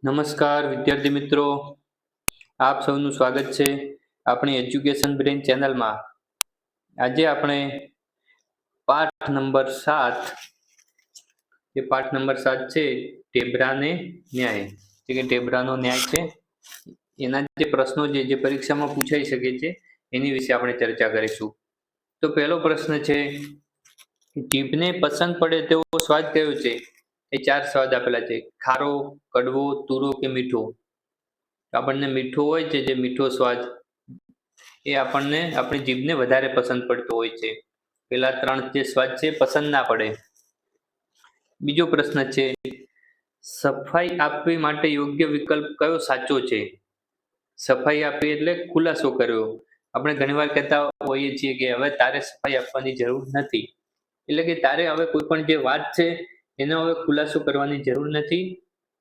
નમસ્કાર વિદ્યાર્થી મિત્રો, આપ સૌનું સ્વાગત છે આપણી એજ્યુકેશન બ્રેન ચેનલમાં. આજે આપણે પાઠ નંબર 7 જે પાઠ નંબર 7 છે ટેબરાને ન્યાય, એટલે કે ટેબરાનો ન્યાય છે. એના જે પ્રશ્નો જે પરીક્ષામાં પૂછાઈ શકે છે એની વિશે આપણે ચર્ચા કરીશું. તો પહેલો પ્રશ્ન છે, જીભને પસંદ પડે તેવો સ્વાદ કયો છે? એ 4 સ્વાદ આપેલા છે: ખારો, કડવો, તુરો કે મીઠો. આપણને મીઠો હોય છે, જે મીઠો સ્વાદ એ આપણને આપણી જીભને વધારે પસંદ પડતો હોય છે. પેલા 3 જે સ્વાદ છે પસંદ ના પડે. બીજો પ્રશ્ન છે, સફાઈ આપવી માટે યોગ્ય વિકલ્પ કયો સાચો છે? સફાઈ આપવી એટલે ખુલાસો કર્યો. આપણે ઘણીવાર કહેતા હોઈએ છીએ કે હવે તારે સફાઈ આપવાની જરૂર નથી, એટલે કે તારે હવે કોઈ પણ જે વાત છે એનો હવે ખુલાસો કરવાની જરૂર નથી,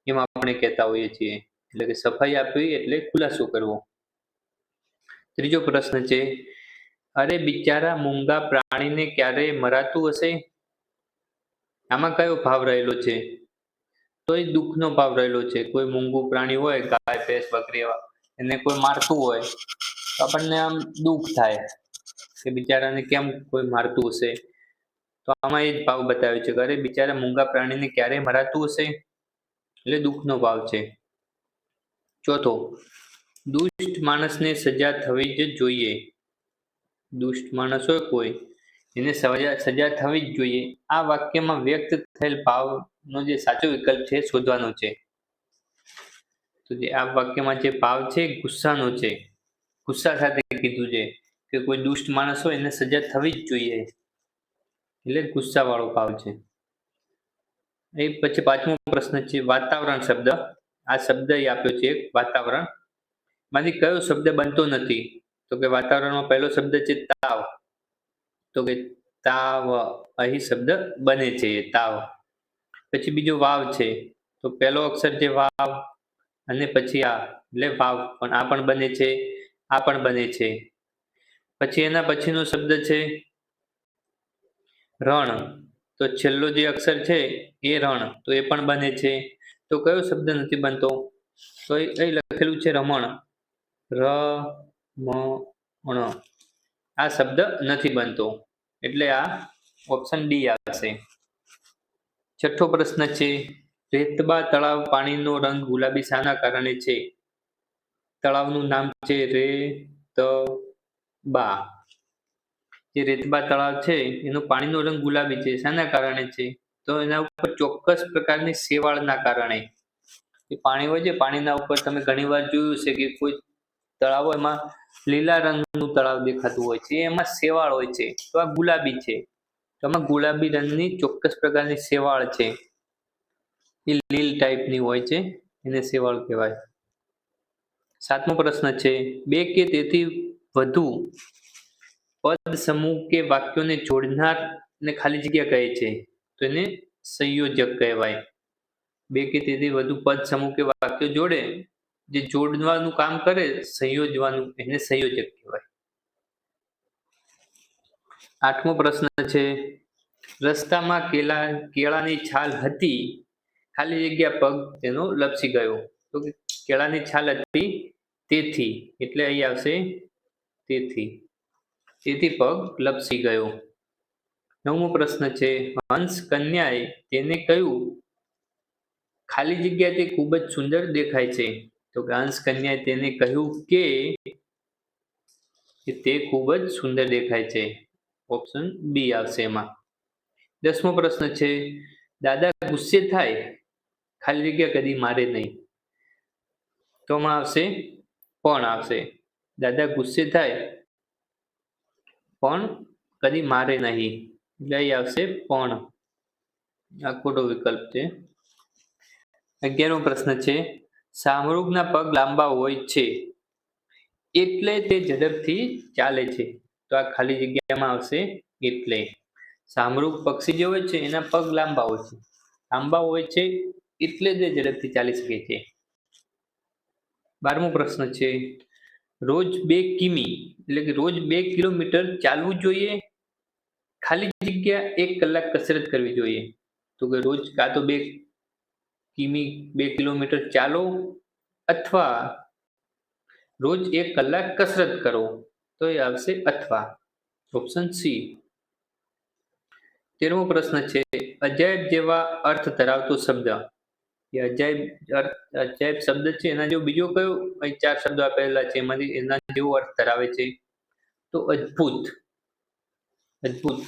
એમ આપણે કહેતા હોઈએ છીએ. એટલે કે સફાઈ આપવી એટલે ખુલાસો કરવો. ત્રીજો પ્રશ્ન છે, અરે બિચારા મૂંગા પ્રાણીને ક્યારે મરાતું હશે? આમાં કયો ભાવ રહેલો છે? તો એ દુઃખનો ભાવ રહેલો છે. કોઈ મૂંગું પ્રાણી હોય, ગાય, ભેંસ, બકરી, એવા એને કોઈ મારતું હોય તો આપણને આમ દુઃખ થાય કે બિચારાને કેમ કોઈ મારતું હશે. તો આમાં એ જ ભાવ બતાવ્યો છે કે અરે બિચારા મૂંગા પ્રાણીને ક્યારે મરાતું હશે, એટલે દુઃખનો ભાવ છે. ચોથો, દુષ્ટ માણસને સજા થવી જ જોઈએ. દુષ્ટ માણસ હોય કોઈ, એને સજા થવી જ જોઈએ. આ વાક્યમાં વ્યક્ત થયેલ ભાવનો જે સાચો વિકલ્પ છે શોધવાનો છે. તો જે આ વાક્યમાં જે ભાવ છે ગુસ્સાનો છે. ગુસ્સા સાથે કીધું છે કે કોઈ દુષ્ટ માણસ હોય એને સજા થવી જ જોઈએ, એટલે ગુસ્સા વાળો ભાવ છે. એ પછી 5મો પ્રશ્ન છે, વાતાવરણ શબ્દ. આ શબ્દ આપ્યો છે એક વાતાવરણ, માંથી કયો શબ્દ બનતો નથી? તો કે વાતાવરણમાં પહેલો શબ્દ છે તાવ, તો કે તાવ, અહીં શબ્દ બને છે તાવ. પછી બીજો વાવ છે, તો પહેલો અક્ષર છે વાવ અને પછી આ એટલે વાવ, પણ આ પણ બને છે, આ પણ બને છે. પછી એના પછીનો શબ્દ છે રણ, તો છેલ્લો જે અક્ષર છે એ રણ, તો એ પણ બને છે. તો કયો શબ્દ નથી બનતો? તો એ લખેલું છે રમણ, રમણ. આ શબ્દ નથી બનતો, એટલે આ ઓપ્શન ડી આવશે. છઠ્ઠો પ્રશ્ન છે, રેતબા તળાવ પાણીનો રંગ ગુલાબી શાના કારણે છે? તળાવનું નામ છે રેતબા. જે રેતબા તળાવ છે એનો પાણીનો રંગ ગુલાબી છે, શાના કારણે છે? તો એના ઉપર ચોક્કસ પ્રકારની શેવાળના કારણે. એ પાણી હોય છે, પાણીના ઉપર તમે ઘણીવાર જોયું છે કે કોઈ તળાવ હોય એમાં લીલા રંગનું તળાવ દેખાતું હોય છે, એમાં શેવાળ હોય છે, તો આ ગુલાબી છે. તો આમાં ગુલાબી રંગની ચોક્કસ પ્રકારની શેવાળ છે, એ લીલ ટાઈપની હોય છે, એને શેવાળ કહેવાય. 7મો પ્રશ્ન છે, બે કે તેથી વધુ પદ સમૂહ કે વાક્યોને જોડનાર ને ખાલી જગ્યા કહે છે, તો એને સંયોજક કહેવાય. બે કે તેથી વધુ પદ સમૂહ કે વાક્યો જોડે, જે જોડવાનું કામ કરે, સંયોજવાનું, એને સંયોજક કહેવાય. 8મો પ્રશ્ન છે, રસ્તામાં કેળાની છાલ હતી, ખાલી જગ્યા પગ તેનો લપસી ગયો. તો કેળાની છાલ હતી તેથી, એટલે અહીં આવશે તેથી પગ લપસી ગયો. 9મો પ્રશ્ન છે, હંસ કન્યાએ તેને કહ્યું, ખાલી જગ્યા તે ખૂબ જ સુંદર દેખાય છે. તો કે હંસ કન્યાએ તેને કહ્યું કે તે ખૂબ જ સુંદર દેખાય છે, ઓપ્શન બી આવશે એમાં. 10મો પ્રશ્ન છે, દાદા ગુસ્સે થાય, ખાલી જગ્યા કદી મારે નહીં. તો આમાં આવશે પણ આવશે. દાદા ગુસ્સે થાય પણ કદી મારે નહીં, એટલે અહીં આવશે પણ. આ ખોટો વિકલ્પ છે. 11મો પ્રશ્ન છે, શાહમૃગના પગ લાંબા હોય છે એટલે તે ઝડપથી ચાલે છે. તો આ ખાલી જગ્યામાં આવશે એટલે. શાહમૃગ પક્ષી જે હોય છે એના પગ લાંબા હોય છે, લાંબા હોય છે એટલે તે ઝડપથી ચાલી શકે છે. 12મો પ્રશ્ન છે, રોજ 2 કિમી એટલે કે રોજ 2 કિલોમીટર ચાલવું જોઈએ, ખાલી જગ્યા 1 કલાક કસરત કરવી જોઈએ. તો કે રોજ કાં તો 2 કિમી 2 કિલોમીટર ચાલો અથવા રોજ 1 કલાક કસરત કરો, તો એ આવશે અથવા. Option C. 13મો પ્રશ્ન છે, અજાયબ જેવા અર્થ ધરાવતો શબ્દ. એ અજાયબ શબ્દ છે એના જેવો બીજો કયો? અહીં 4 શબ્દો આપેલા છે, એમાંથી એના જેવો અર્થ ધરાવે છે તો અદ્ભુત. અદ્ભુત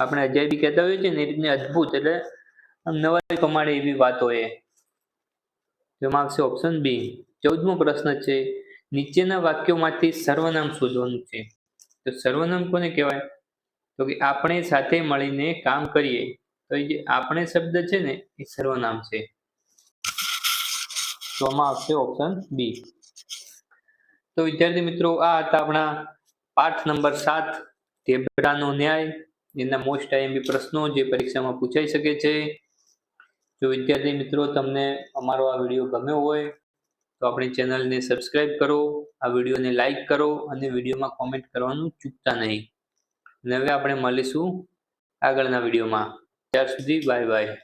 આપણે અજાયબી કહેતા હોઈએ છીએ ને, એ રીતને અદ્ભુત એટલે આમ નવાઈ પમાડે એવી વાત હોય. જેમાં આવશે ઓપ્શન બી. 14મો પ્રશ્ન છે, નીચેના વાક્યોમાંથી સર્વનામ શોધવાનું છે. તો સર્વનામ કોને કહેવાય? તો કે આપણે સાથે મળીને કામ કરીએ, તો એ જે આપણે શબ્દ છે ને એ સર્વનામ છે. તો આમાં આવશે ઓપ્શન બી. તો વિદ્યાર્થી મિત્રો, આ હતા આપણા પાઠ નંબર 7 ઢેબરાનો ન્યાય, એના મોસ્ટ આઈએમપી પ્રશ્નો જે પરીક્ષામાં પૂછાઈ શકે છે. જો વિદ્યાર્થી મિત્રો તમને અમારો આ વિડીયો ગમ્યો હોય તો આપણી ચેનલને સબસ્ક્રાઇબ કરો, આ વિડીયોને લાઈક કરો અને વિડીયોમાં કોમેન્ટ કરવાનું ચૂકતા નહીં. અને હવે આપણે મળીશું આગળના વિડીયોમાં. ત્યાર સુધી બાય બાય.